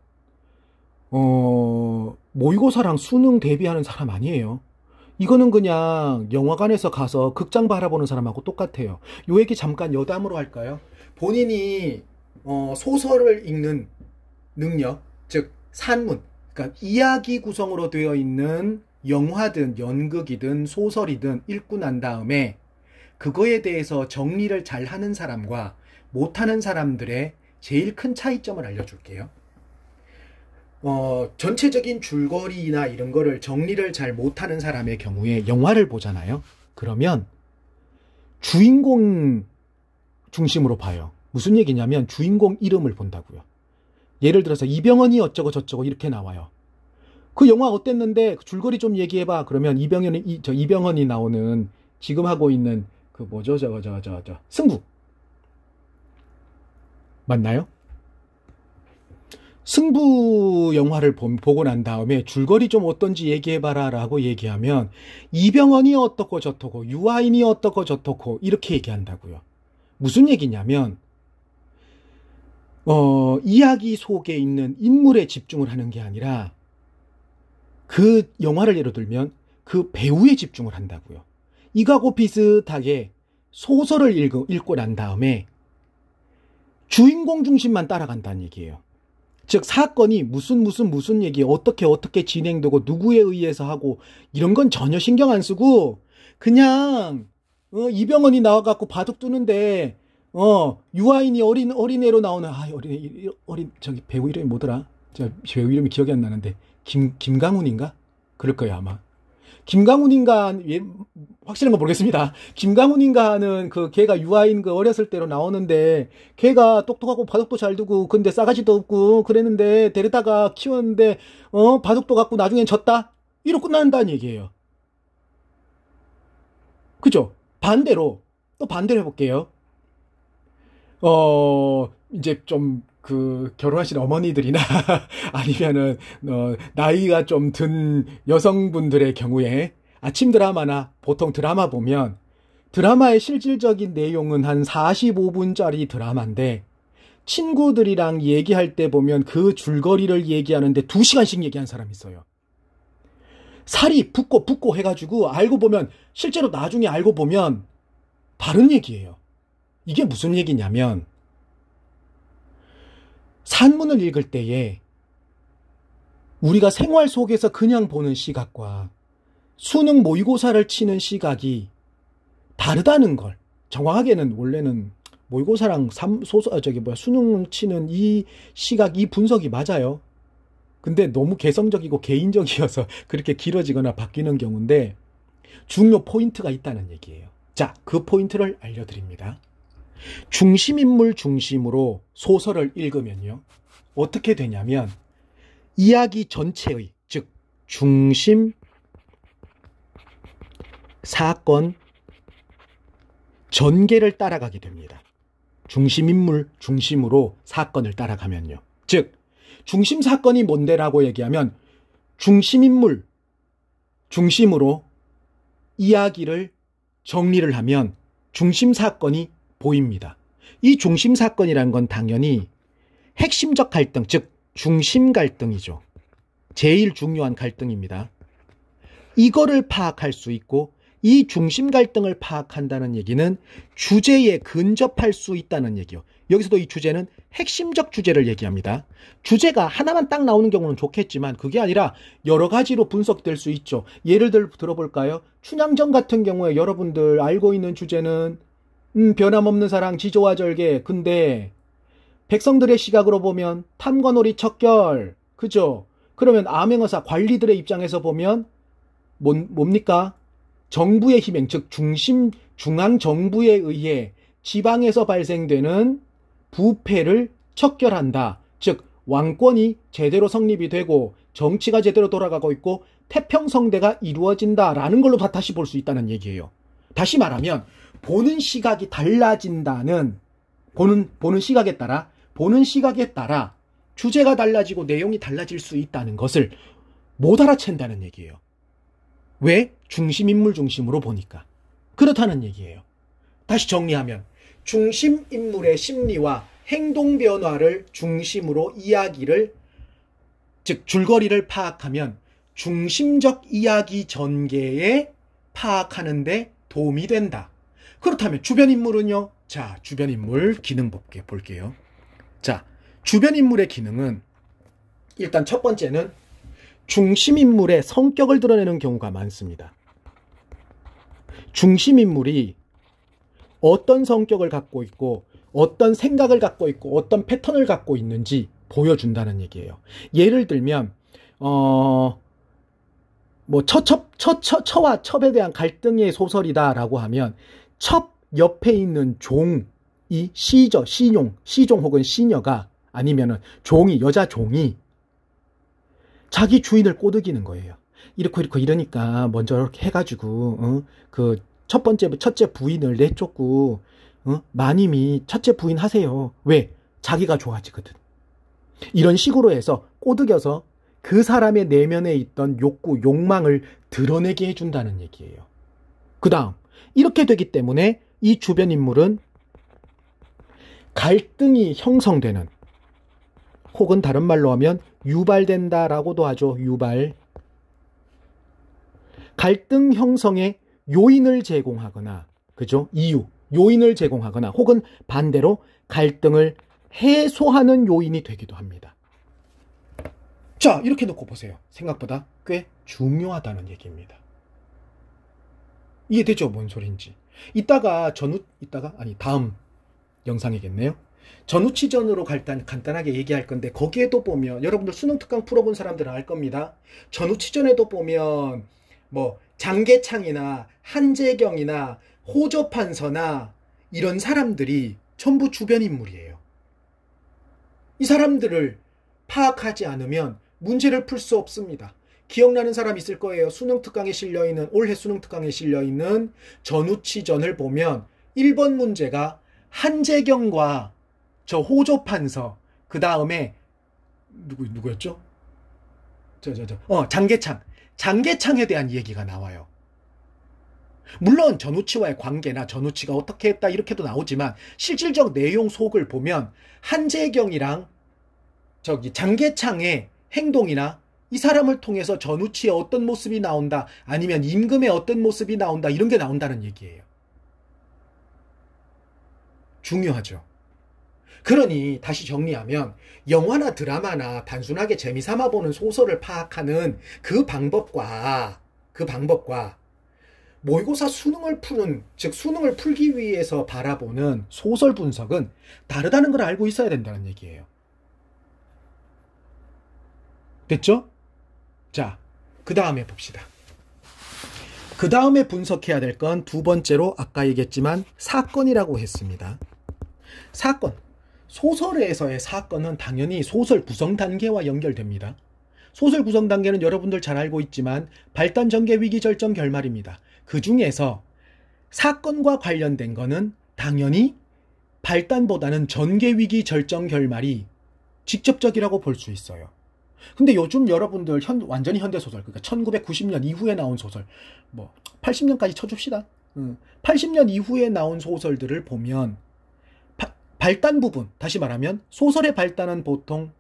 모의고사랑 수능 대비하는 사람 아니에요. 이거는 그냥 영화관에서 가서 극장 바라보는 사람하고 똑같아요. 요 얘기 잠깐 여담으로 할까요? 본인이 소설을 읽는 능력, 즉 산문, 그러니까 이야기 구성으로 되어 있는 영화든 연극이든 소설이든 읽고 난 다음에 그거에 대해서 정리를 잘 하는 사람과 못하는 사람들의 제일 큰 차이점을 알려줄게요. 전체적인 줄거리나 이런 거를 정리를 잘 못하는 사람의 경우에 영화를 보잖아요. 그러면 주인공 중심으로 봐요. 무슨 얘기냐면 주인공 이름을 본다고요. 예를 들어서 이병헌이 어쩌고 저쩌고 이렇게 나와요. 그 영화 어땠는데 줄거리 좀 얘기해봐. 그러면 이병헌이 나오는 지금 하고 있는 그 뭐죠? 승부 맞나요? 승부 영화를 보고 난 다음에 줄거리 좀 어떤지 얘기해봐라 라고 얘기하면 이병헌이 어떻고 저떻고 유아인이 어떻고 저떻고 이렇게 얘기한다고요. 무슨 얘기냐면 이야기 속에 있는 인물에 집중을 하는 게 아니라 그 영화를 예로 들면 그 배우에 집중을 한다고요. 이거하고 비슷하게 소설을 읽고 난 다음에 주인공 중심만 따라간다는 얘기예요. 즉 사건이 무슨 얘기 어떻게 진행되고 누구에 의해서 하고 이런 건 전혀 신경 안 쓰고 그냥 이병헌이 나와갖고 바둑 두는데 유아인이 어린애로 나오는 저기 배우 이름이 뭐더라? 저 배우 이름이 기억이 안 나는데 김강훈인가? 그럴 거예요 아마. 김강훈인가 확실한 거 모르겠습니다. 김강훈인가 하는 그 걔가 유아인 그 어렸을 때로 나오는데 걔가 똑똑하고 바둑도 잘 두고 근데 싸가지도 없고 그랬는데 데려다가 키웠는데 바둑도 갖고 나중엔 졌다? 이러고 끝난다는 얘기예요. 그죠? 반대로 해볼게요. 이제 좀 결혼하신 어머니들이나 아니면은 나이가 좀 든 여성분들의 경우에 아침 드라마나 보통 드라마 보면 드라마의 실질적인 내용은 한 45분짜리 드라마인데 친구들이랑 얘기할 때 보면 그 줄거리를 얘기하는데 2시간씩 얘기한 사람이 있어요. 살이 붓고 해가지고 알고 보면 실제로 나중에 알고 보면 다른 얘기예요. 이게 무슨 얘기냐면 산문을 읽을 때에 우리가 생활 속에서 그냥 보는 시각과 수능 모의고사를 치는 시각이 다르다는 걸, 정확하게는 원래는 모의고사랑 수능 치는 이 시각, 이 분석이 맞아요. 근데 너무 개성적이고 개인적이어서 그렇게 길어지거나 바뀌는 경우인데 중요 포인트가 있다는 얘기예요. 자, 그 포인트를 알려드립니다. 중심인물 중심으로 소설을 읽으면요, 어떻게 되냐면 이야기 전체의, 즉 중심, 사건, 전개를 따라가게 됩니다. 중심인물 중심으로 사건을 따라가면요. 즉 중심 사건이 뭔데라고 얘기하면 중심인물 중심으로 이야기를 정리를 하면 중심 사건이 보입니다. 이 중심 사건이란 건 당연히 핵심적 갈등, 즉 중심 갈등이죠. 제일 중요한 갈등입니다. 이거를 파악할 수 있고 이 중심 갈등을 파악한다는 얘기는 주제에 근접할 수 있다는 얘기요. 여기서도 이 주제는 핵심적 주제를 얘기합니다. 주제가 하나만 딱 나오는 경우는 좋겠지만 그게 아니라 여러 가지로 분석될 수 있죠. 예를 들어볼까요? 춘향전 같은 경우에 여러분들 알고 있는 주제는 변함없는 사랑, 지조와 절개. 근데 백성들의 시각으로 보면 탐관오리 척결. 그죠? 그러면 암행어사 관리들의 입장에서 보면 뭡니까? 정부의 희맹, 즉 중앙정부에 의해 지방에서 발생되는 부패를 척결한다. 즉 왕권이 제대로 성립이 되고 정치가 제대로 돌아가고 있고 태평성대가 이루어진다라는 걸로 다시 볼 수 있다는 얘기예요. 다시 말하면 보는 시각이 달라진다는, 보는 시각에 따라 주제가 달라지고 내용이 달라질 수 있다는 것을 못 알아챈다는 얘기예요. 왜? 중심인물 중심으로 보니까. 그렇다는 얘기예요. 다시 정리하면 중심인물의 심리와 행동 변화를 중심으로 이야기를, 즉 줄거리를 파악하면 중심적 이야기 전개에 파악하는 데 도움이 된다. 그렇다면 주변 인물은요? 자, 주변 인물 기능 볼게요. 자, 주변 인물의 기능은 일단 첫 번째는 중심인물의 성격을 드러내는 경우가 많습니다. 중심인물이 어떤 성격을 갖고 있고 어떤 생각을 갖고 있고 어떤 패턴을 갖고 있는지 보여준다는 얘기예요. 예를 들면 처와 첩에 대한 갈등의 소설이다라고 하면 첩 옆에 있는 종이 시종 혹은 시녀가, 아니면은 여자 종이 자기 주인을 꼬드기는 거예요. 이렇게 이러니까 먼저 이렇게 해가지고 첫째 부인을 내쫓고 마님이 첫째 부인 하세요. 왜? 자기가 좋아지거든. 이런 식으로 해서 꼬드겨서 그 사람의 내면에 있던 욕구, 욕망을 드러내게 해준다는 얘기예요. 그 다음 이렇게 되기 때문에 이 주변 인물은 갈등이 형성되는, 혹은 다른 말로 하면 유발된다라고도 하죠. 유발. 갈등 형성의 요인을 제공하거나, 그죠? 요인을 제공하거나, 혹은 반대로 갈등을 해소하는 요인이 되기도 합니다. 자, 이렇게 놓고 보세요. 생각보다 꽤 중요하다는 얘기입니다. 이해되죠? 뭔 소린지. 다음 영상이겠네요. 전우치전으로 간단하게 얘기할 건데, 거기에도 보면 여러분들 수능특강 풀어본 사람들은 알 겁니다. 전우치전에도 보면 장계창이나 한재경이나 호조판서나 이런 사람들이 전부 주변 인물이에요. 이 사람들을 파악하지 않으면 문제를 풀 수 없습니다. 기억나는 사람 있을 거예요. 올해 수능특강에 실려있는 전우치전을 보면 1번 문제가 한재경과 저 호조판서, 그 다음에 누구였죠? 장계창. 장계창에 대한 얘기가 나와요. 물론 전우치와의 관계나 전우치가 어떻게 했다 이렇게도 나오지만 실질적 내용 속을 보면 한재경이랑 장계창의 행동이나 이 사람을 통해서 전우치의 어떤 모습이 나온다, 아니면 임금의 어떤 모습이 나온다, 이런 게 나온다는 얘기예요. 중요하죠. 그러니 다시 정리하면 영화나 드라마나 단순하게 재미삼아 보는 소설을 파악하는 그 방법과 모의고사 수능을 푸는, 즉 수능을 풀기 위해서 바라보는 소설 분석은 다르다는 걸 알고 있어야 된다는 얘기예요. 됐죠? 자, 그 다음에 봅시다. 그 다음에 분석해야 될 건 두 번째로 아까 얘기했지만 사건이라고 했습니다. 사건. 소설에서의 사건은 당연히 소설 구성 단계와 연결됩니다. 소설 구성 단계는 여러분들 잘 알고 있지만 발단, 전개, 위기, 절정, 결말입니다. 그 중에서 사건과 관련된 거는 당연히 발단보다는 전개, 위기, 절정, 결말이 직접적이라고 볼 수 있어요. 근데 요즘 여러분들 완전히 현대소설, 그러니까 1990년 이후에 나온 소설, 80년까지 쳐줍시다. 80년 이후에 나온 소설들을 보면 발단 부분, 다시 말하면 소설의 발단은 보통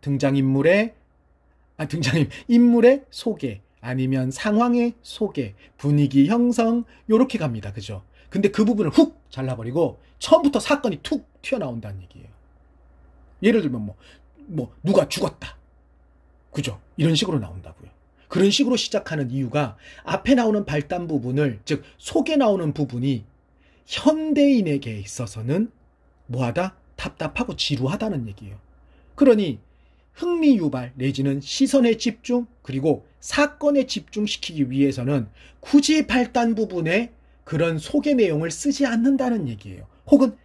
인물의 소개, 아니면 상황의 소개, 분위기 형성, 요렇게 갑니다. 그죠? 근데 그 부분을 훅 잘라버리고 처음부터 사건이 툭 튀어나온다는 얘기예요. 예를 들면 누가 죽었다. 그죠? 이런 식으로 나온다고요. 그런 식으로 시작하는 이유가 앞에 나오는 발단 부분을, 즉 속에 나오는 부분이 현대인에게 있어서는 뭐하다? 답답하고 지루하다는 얘기예요. 그러니 흥미 유발 내지는 시선의 집중, 그리고 사건에 집중시키기 위해서는 굳이 발단 부분에 그런 소개 내용을 쓰지 않는다는 얘기예요. 혹은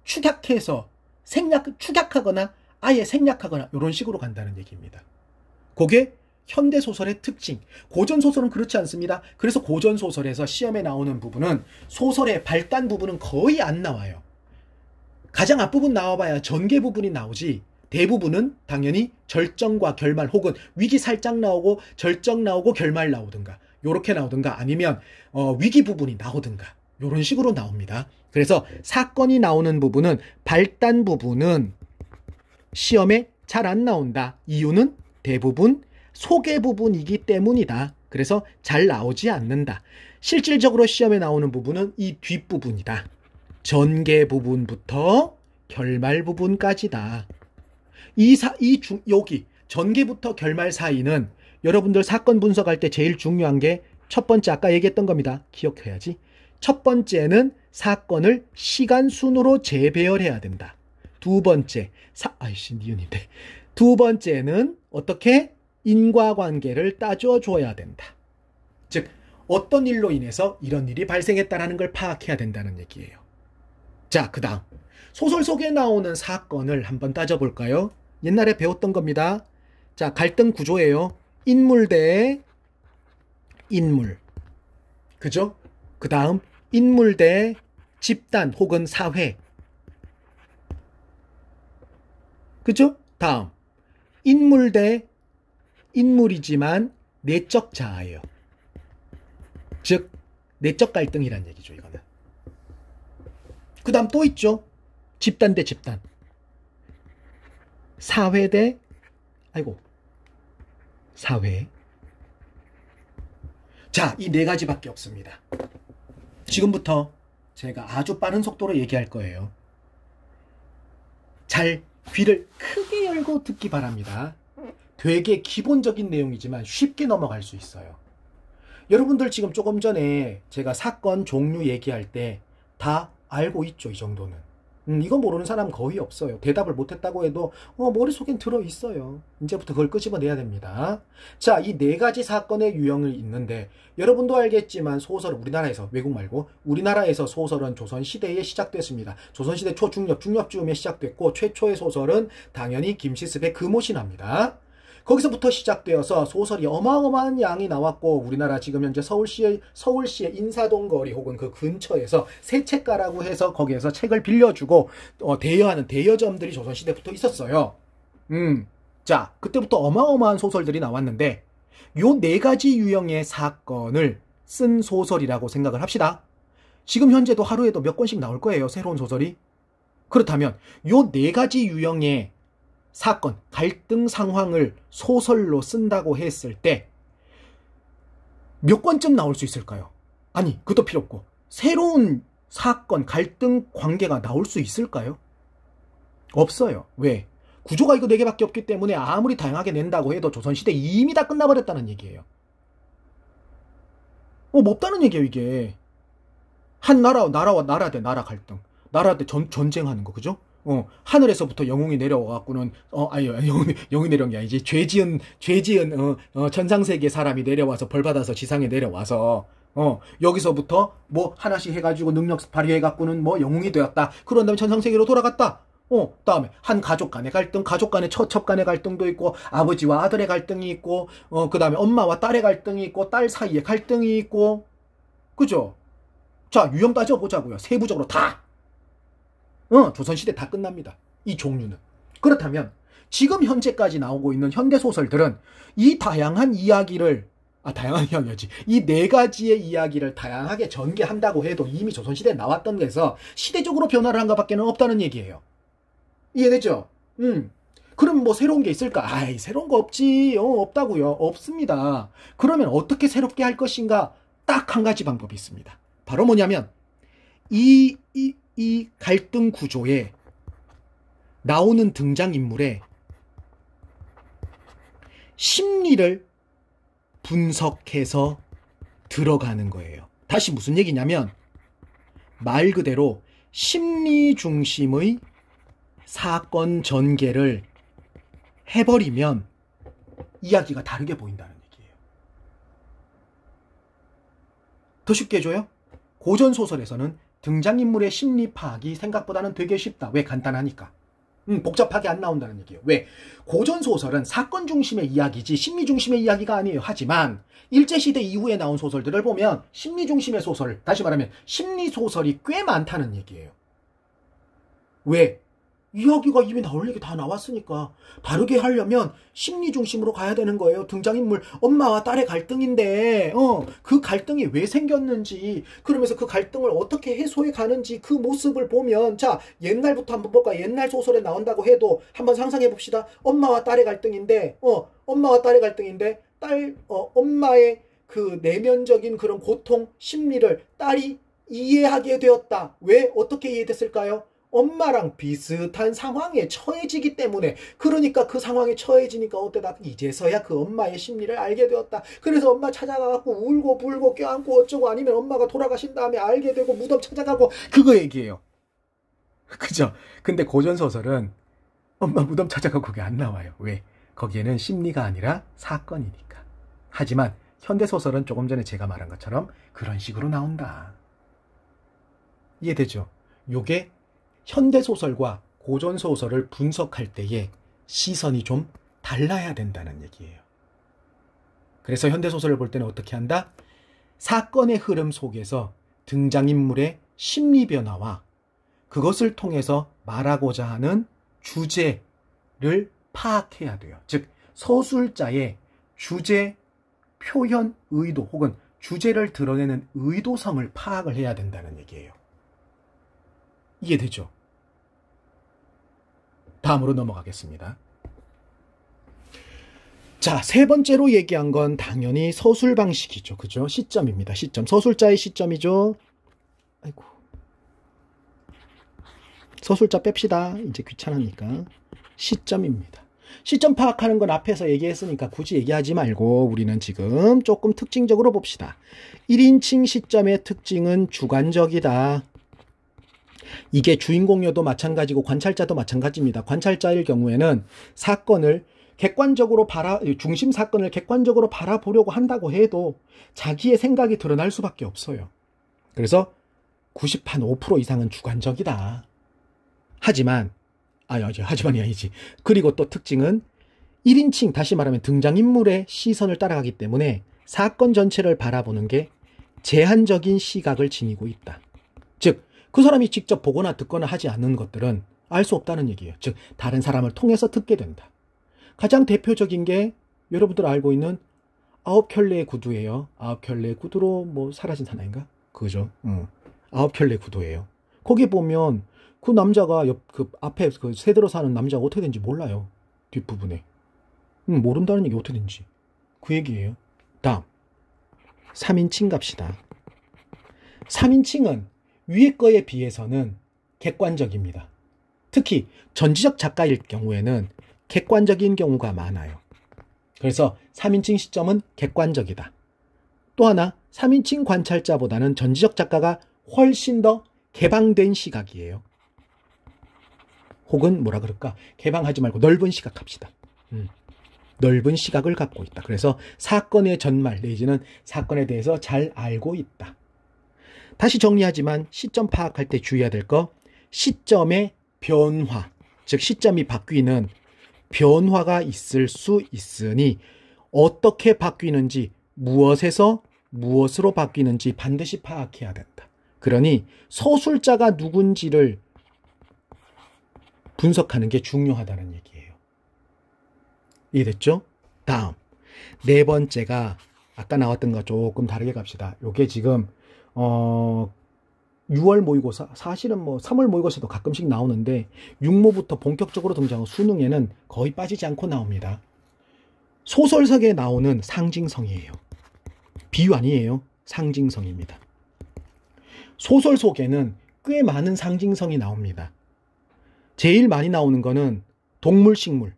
축약하거나 아예 생략하거나 이런 식으로 간다는 얘기입니다. 그게 현대소설의 특징. 고전소설은 그렇지 않습니다. 그래서 고전소설에서 시험에 나오는 부분은, 소설의 발단 부분은 거의 안 나와요. 가장 앞부분 나와봐야 전개 부분이 나오지, 대부분은 당연히 절정과 결말, 혹은 위기 살짝 나오고 절정 나오고 결말 나오든가, 요렇게 나오든가, 아니면 위기 부분이 나오든가, 요런 식으로 나옵니다. 그래서 사건이 나오는 부분은, 발단 부분은 시험에 잘 안 나온다. 이유는 대부분 소개 부분이기 때문이다. 그래서 잘 나오지 않는다. 실질적으로 시험에 나오는 부분은 이 뒷부분이다. 전개 부분부터 결말 부분까지다. 여기 전개부터 결말 사이는 여러분들 사건 분석할 때 제일 중요한 게 첫 번째, 아까 얘기했던 겁니다. 기억해야지. 첫 번째는 사건을 시간 순으로 재배열해야 된다. 두 번째, 니은인데. 두 번째는 어떻게? 인과관계를 따져줘야 된다. 즉 어떤 일로 인해서 이런 일이 발생했다는 걸 파악해야 된다는 얘기예요. 자, 그 다음 소설 속에 나오는 사건을 한번 따져볼까요? 옛날에 배웠던 겁니다. 자, 갈등 구조예요. 인물 대 인물. 그죠? 그 다음 인물 대 집단 혹은 사회. 그죠? 다음 인물 대 인물이지만 내적 자아예요. 즉 내적 갈등이란 얘기죠, 이거는. 그 다음 또 있죠. 집단 대 집단. 사회 대 사회. 자, 이 네 가지밖에 없습니다. 지금부터 제가 아주 빠른 속도로 얘기할 거예요. 잘 귀를 크게 열고 듣기 바랍니다. 되게 기본적인 내용이지만 쉽게 넘어갈 수 있어요. 여러분들 지금 조금 전에 제가 사건 종류 얘기할 때 다 알고 있죠, 이 정도는. 이거 모르는 사람 거의 없어요. 대답을 못했다고 해도 머릿속엔 들어있어요. 이제부터 그걸 끄집어내야 됩니다. 자, 이 네 가지 사건의 유형이 있는데 여러분도 알겠지만 소설, 우리나라에서, 외국 말고 우리나라에서 소설은 조선시대에 시작됐습니다. 조선시대 초중엽, 중엽 즈음에 시작됐고 최초의 소설은 당연히 김시습의 금오신화입니다. 거기서부터 시작되어서 소설이 어마어마한 양이 나왔고, 우리나라 지금 현재 서울시의 인사동 거리 혹은 그 근처에서 새 책가라고 해서 거기에서 책을 빌려주고 대여하는 대여점들이 조선시대부터 있었어요. 자, 그때부터 어마어마한 소설들이 나왔는데 요 네 가지 유형의 사건을 쓴 소설이라고 생각을 합시다. 지금 현재도 하루에도 몇 권씩 나올 거예요, 새로운 소설이. 그렇다면 요 네 가지 유형의 사건, 갈등 상황을 소설로 쓴다고 했을 때 몇 권쯤 나올 수 있을까요? 아니, 그것도 필요 없고 새로운 사건, 갈등 관계가 나올 수 있을까요? 없어요. 왜? 구조가 이거 4개밖에 없기 때문에 아무리 다양하게 낸다고 해도 조선시대 이미 다 끝나버렸다는 얘기예요. 뭐 없다는 얘기예요, 이게. 한 나라와 나라 대 나라 갈등, 나라 대 전쟁하는 거, 그죠? 하늘에서부터 영웅이 내려와갖고는, 영웅이 내려온 게 아니지. 죄지은, 천상세계 사람이 내려와서 벌받아서 지상에 내려와서, 여기서부터 뭐 하나씩 해가지고 능력 발휘해갖고는 뭐 영웅이 되었다. 그런 다음에 천상세계로 돌아갔다. 다음에 한 가족 간의 갈등, 가족 간의 처첩 간의 갈등도 있고, 아버지와 아들의 갈등이 있고, 그 다음에 엄마와 딸의 갈등이 있고, 딸 사이에 갈등이 있고, 그죠? 자, 유형 따져보자고요. 세부적으로 다. 조선시대 다 끝납니다. 이 종류는. 그렇다면 지금 현재까지 나오고 있는 현대소설들은 이 다양한 이야기를, 다양한 이야기지. 이 네 가지의 이야기를 다양하게 전개한다고 해도 이미 조선시대에 나왔던 데서 시대적으로 변화를 한 것밖에는 없다는 얘기예요. 이해되죠? 그럼 뭐 새로운 게 있을까? 새로운 거 없지. 없다고요. 없습니다. 그러면 어떻게 새롭게 할 것인가? 딱 한 가지 방법이 있습니다. 바로 뭐냐면 이 갈등 구조에 나오는 등장인물의 심리를 분석해서 들어가는 거예요. 다시 무슨 얘기냐면 말 그대로 심리 중심의 사건 전개를 해버리면 이야기가 다르게 보인다는 얘기예요. 더 쉽게 해줘요? 고전소설에서는 등장인물의 심리 파악이 생각보다는 되게 쉽다. 왜? 간단하니까. 복잡하게 안 나온다는 얘기예요. 왜? 고전소설은 사건 중심의 이야기지 심리 중심의 이야기가 아니에요. 하지만 일제시대 이후에 나온 소설들을 보면 심리 중심의 소설, 다시 말하면 심리소설이 꽤 많다는 얘기예요. 왜? 이야기가 이미 나올 얘기 다 나왔으니까 다르게 하려면 심리 중심으로 가야 되는 거예요. 등장인물 엄마와 딸의 갈등인데 그 갈등이 왜 생겼는지, 그러면서 그 갈등을 어떻게 해소해 가는지 그 모습을 보면, 자, 옛날부터 한번 볼까요? 옛날 소설에 나온다고 해도 한번 상상해 봅시다. 엄마와 딸의 갈등인데 엄마의 그 내면적인 그런 고통, 심리를 딸이 이해하게 되었다. 왜? 어떻게 이해됐을까요? 엄마랑 비슷한 상황에 처해지기 때문에. 그러니까 그 상황에 처해지니까 어때다, 이제서야 그 엄마의 심리를 알게 되었다. 그래서 엄마 찾아가고 울고 불고 껴안고 어쩌고, 아니면 엄마가 돌아가신 다음에 알게 되고 무덤 찾아가고, 그거 얘기예요. 그죠? 근데 고전소설은 엄마 무덤 찾아가고 그게 안 나와요. 왜? 거기에는 심리가 아니라 사건이니까. 하지만 현대소설은 조금 전에 제가 말한 것처럼 그런 식으로 나온다. 이해되죠? 요게 현대소설과 고전소설을 분석할 때의 시선이 좀 달라야 된다는 얘기예요. 그래서 현대소설을 볼 때는 어떻게 한다? 사건의 흐름 속에서 등장인물의 심리 변화와 그것을 통해서 말하고자 하는 주제를 파악해야 돼요. 즉, 서술자의 주제 표현 의도 혹은 주제를 드러내는 의도성을 파악을 해야 된다는 얘기예요. 이해되죠? 다음으로 넘어가겠습니다. 자, 세 번째로 얘기한 건 당연히 서술 방식이죠. 그죠? 시점입니다. 시점. 서술자의 시점이죠. 아이고. 서술자 뺍시다. 이제 귀찮으니까. 시점입니다. 시점 파악하는 건 앞에서 얘기했으니까 굳이 얘기하지 말고 우리는 지금 조금 특징적으로 봅시다. 1인칭 시점의 특징은 주관적이다. 이게 주인공여도 마찬가지고 관찰자도 마찬가지입니다. 관찰자일 경우에는 사건을 객관적으로 중심 사건을 객관적으로 바라보려고 한다고 해도 자기의 생각이 드러날 수밖에 없어요. 그래서 95% 이상은 주관적이다. 하지만이 아니지. 그리고 또 특징은 1인칭, 다시 말하면 등장인물의 시선을 따라가기 때문에 사건 전체를 바라보는 게 제한적인 시각을 지니고 있다. 즉, 그 사람이 직접 보거나 듣거나 하지 않는 것들은 알 수 없다는 얘기예요. 즉, 다른 사람을 통해서 듣게 된다. 가장 대표적인 게 여러분들 알고 있는 9켤레의 구두예요. 9켤레의 구두로 뭐 사라진 사나인가? 그죠? 9켤레의 구두예요. 거기 보면 그 남자가 그 앞에 그 세대로 사는 남자가 어떻게 된지 몰라요. 뒷부분에. 모른다는 얘기 어떻게 된지. 그 얘기예요. 다음. 3인칭 갑시다. 3인칭은 위의 거에 비해서는 객관적입니다. 특히 전지적 작가일 경우에는 객관적인 경우가 많아요. 그래서 3인칭 시점은 객관적이다. 또 하나, 3인칭 관찰자보다는 전지적 작가가 훨씬 더 개방된 시각이에요. 혹은 뭐라 그럴까? 개방하지 말고 넓은 시각 합시다. 넓은 시각을 갖고 있다. 그래서 사건의 전말 내지는 사건에 대해서 잘 알고 있다. 다시 정리하지만 시점 파악할 때 주의해야 될 거, 시점의 변화, 즉 시점이 바뀌는 변화가 있을 수 있으니 어떻게 바뀌는지, 무엇에서 무엇으로 바뀌는지 반드시 파악해야 된다. 그러니 서술자가 누군지를 분석하는 게 중요하다는 얘기예요. 이해됐죠? 다음, 네 번째가 아까 나왔던 거 조금 다르게 갑시다. 요게 지금 6월 모의고사, 사실은 뭐 3월 모의고사도 가끔씩 나오는데 6모부터 본격적으로 등장하고 수능에는 거의 빠지지 않고 나옵니다. 소설석에 나오는 상징성이에요. 비유 아니에요. 상징성입니다. 소설 속에는 꽤 많은 상징성이 나옵니다. 제일 많이 나오는 거는 동물, 식물,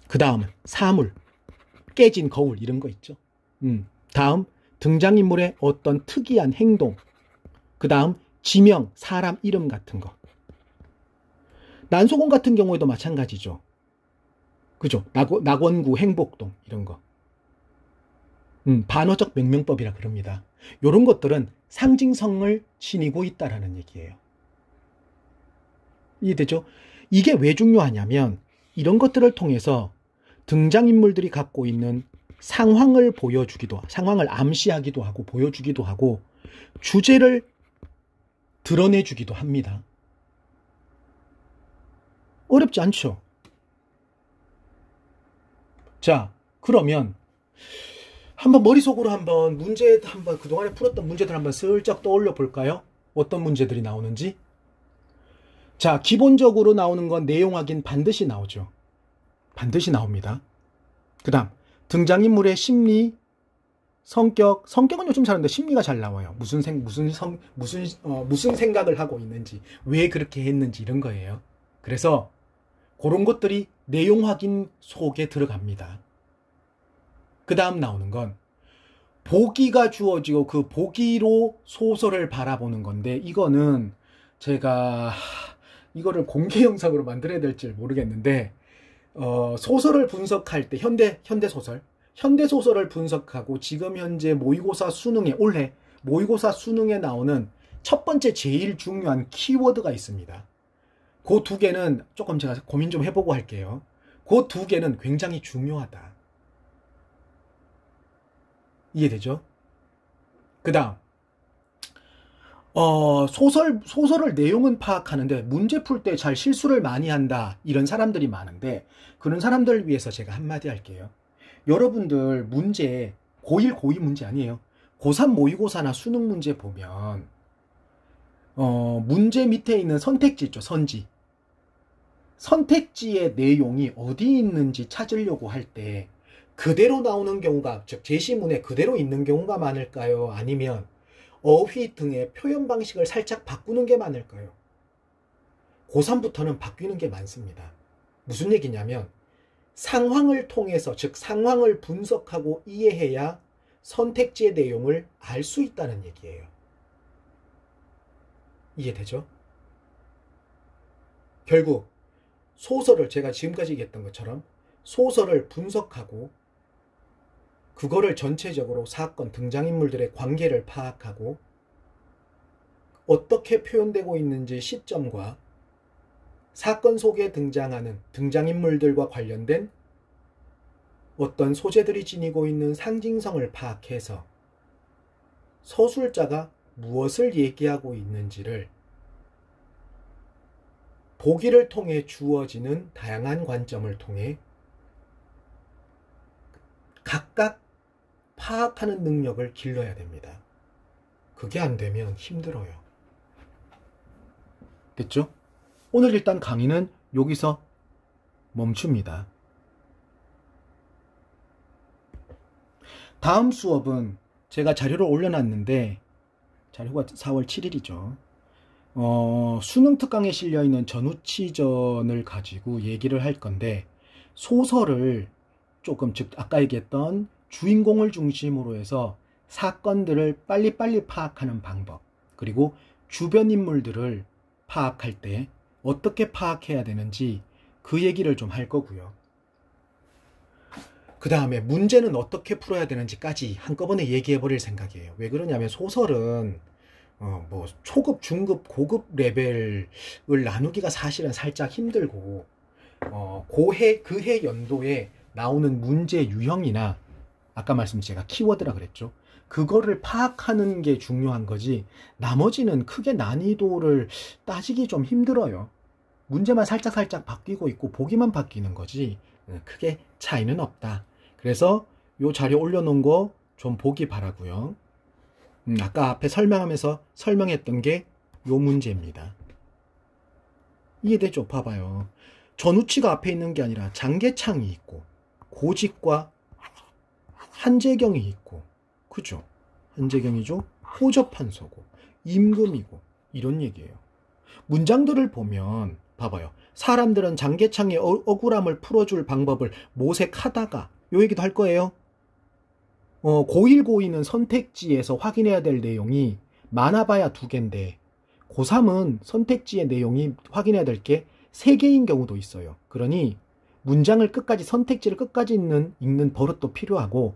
그 다음은 사물, 깨진 거울 이런 거 있죠. 다음 등장인물의 어떤 특이한 행동, 그 다음 지명, 사람 이름 같은 거. 난소곤 같은 경우에도 마찬가지죠. 그죠? 낙원구, 행복동 이런 거. 반어적 명명법이라 그럽니다. 이런 것들은 상징성을 지니고 있다라는 얘기예요. 이해되죠? 이게 왜 중요하냐면 이런 것들을 통해서 등장인물들이 갖고 있는 상황을 보여주기도, 상황을 암시하기도 하고 보여주기도 하고 주제를 드러내주기도 합니다. 어렵지 않죠? 자, 그러면 한번 머릿속으로 한번 그동안에 풀었던 문제들 한번 슬쩍 떠올려 볼까요? 어떤 문제들이 나오는지. 자, 기본적으로 나오는 건 내용 확인 반드시 나오죠. 반드시 나옵니다. 그 다음 등장인물의 심리, 성격은 요즘 잘하는데 심리가 잘 나와요. 무슨 생각을 하고 있는지, 왜 그렇게 했는지 이런 거예요. 그래서 그런 것들이 내용 확인 속에 들어갑니다. 그 다음 나오는 건 보기가 주어지고 그 보기로 소설을 바라보는 건데, 이거는 제가 이거를 공개 영상으로 만들어야 될지 모르겠는데, 소설을 분석할 때 현대소설을 분석하고 지금 현재 모의고사 수능에, 올해 모의고사 수능에 나오는 첫 번째 제일 중요한 키워드가 있습니다. 그 두 개는 조금 제가 고민 좀 해보고 할게요. 그 두 개는 굉장히 중요하다. 이해되죠? 그 다음 소설을 내용은 파악하는데 문제 풀 때 잘 실수를 많이 한다, 이런 사람들이 많은데, 그런 사람들을 위해서 제가 한마디 할게요. 여러분들 문제, 고1, 고2 문제 아니에요. 고3 모의고사나 수능 문제 보면 문제 밑에 있는 선택지 있죠. 선택지의 내용이 어디 있는지 찾으려고 할 때 그대로 나오는 경우가, 즉 제시문에 그대로 있는 경우가 많을까요? 아니면 어휘 등의 표현 방식을 살짝 바꾸는 게 많을까요? 고3부터는 바뀌는 게 많습니다. 무슨 얘기냐면 상황을 통해서, 즉 상황을 분석하고 이해해야 선택지의 내용을 알 수 있다는 얘기예요. 이해되죠? 결국 소설을, 제가 지금까지 얘기했던 것처럼 소설을 분석하고 그거를 전체적으로 사건, 등장인물들의 관계를 파악하고 어떻게 표현되고 있는지 시점과 사건 속에 등장하는 등장인물들과 관련된 어떤 소재들이 지니고 있는 상징성을 파악해서 서술자가 무엇을 얘기하고 있는지를 보기를 통해 주어지는 다양한 관점을 통해 각각 파악하는 능력을 길러야 됩니다. 그게 안 되면 힘들어요. 됐죠? 오늘 일단 강의는 여기서 멈춥니다. 다음 수업은 제가 자료를 올려놨는데, 자료가 4월 7일이죠. 수능 특강에 실려있는 전우치전을 가지고 얘기를 할 건데, 소설을 조금, 즉 아까 얘기했던 주인공을 중심으로 해서 사건들을 빨리빨리 파악하는 방법, 그리고 주변 인물들을 파악할 때 어떻게 파악해야 되는지 그 얘기를 좀 할 거고요. 그 다음에 문제는 어떻게 풀어야 되는지까지 한꺼번에 얘기해 버릴 생각이에요. 왜 그러냐면 소설은 뭐 초급, 중급, 고급 레벨을 나누기가 사실은 살짝 힘들고 그 해 연도에 나오는 문제 유형이나 아까 제가 키워드라 그랬죠. 그거를 파악하는 게 중요한 거지 나머지는 크게 난이도를 따지기 좀 힘들어요. 문제만 살짝 바뀌고 있고 보기만 바뀌는 거지 크게 차이는 없다. 그래서 요 자료 올려놓은 거 좀 보기 바라고요. 아까 앞에 설명하면서 설명했던 게 요 문제입니다. 이해되죠? 봐봐요. 전우치가 앞에 있는 게 아니라 장계창이 있고 고직과 한재경이 있고, 그죠? 한재경이죠? 호접한서고 임금이고 이런 얘기예요. 문장들을 보면 봐봐요. 사람들은 장계창의 억울함을 풀어줄 방법을 모색하다가 요 얘기도 할 거예요. 고1, 고2는 선택지에서 확인해야 될 내용이 많아봐야 2개인데 고3은 선택지의 내용이 확인해야 될 게 3개인 경우도 있어요. 그러니 문장을 끝까지 선택지를 끝까지 읽는 버릇도 필요하고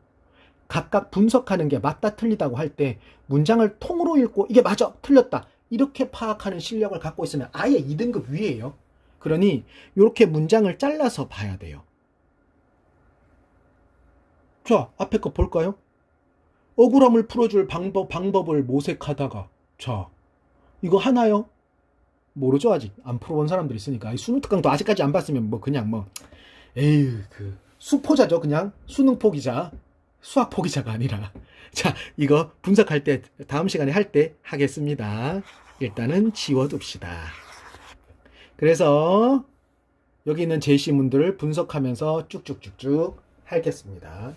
각각 분석하는 게 맞다 틀리다고 할 때 문장을 통으로 읽고 이게 맞아 틀렸다 이렇게 파악하는 실력을 갖고 있으면 아예 2등급 위에요. 그러니 이렇게 문장을 잘라서 봐야 돼요. 자, 앞에 거 볼까요? 억울함을 풀어줄 방법을 모색하다가, 자, 이거 하나요? 모르죠. 아직 안 풀어본 사람들 있으니까. 수능 특강도 아직까지 안 봤으면 에휴, 수포자죠. 그냥 수능 포기자, 수학 포기자가 아니라. 자, 이거 분석할 때 다음 시간에 할 때 하겠습니다. 일단은 지워둡시다. 그래서 여기 있는 제시문들을 분석하면서 쭉쭉쭉쭉 하겠습니다.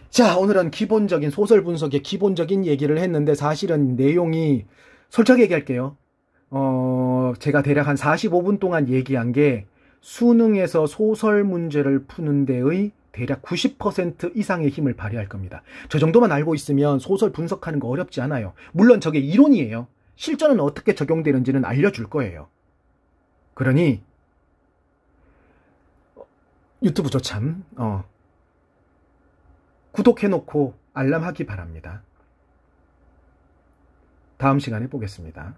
자, 오늘은 기본적인 소설 분석의 기본적인 얘기를 했는데 사실은 내용이 솔직하게 얘기할게요. 제가 대략 한 45분 동안 얘기한 게 수능에서 소설 문제를 푸는 데의 대략 90% 이상의 힘을 발휘할 겁니다. 저 정도만 알고 있으면 소설 분석하는 거 어렵지 않아요. 물론 저게 이론이에요. 실전은 어떻게 적용되는지는 알려줄 거예요. 그러니 유튜브 조참 구독해놓고 알람하기 바랍니다. 다음 시간에 보겠습니다.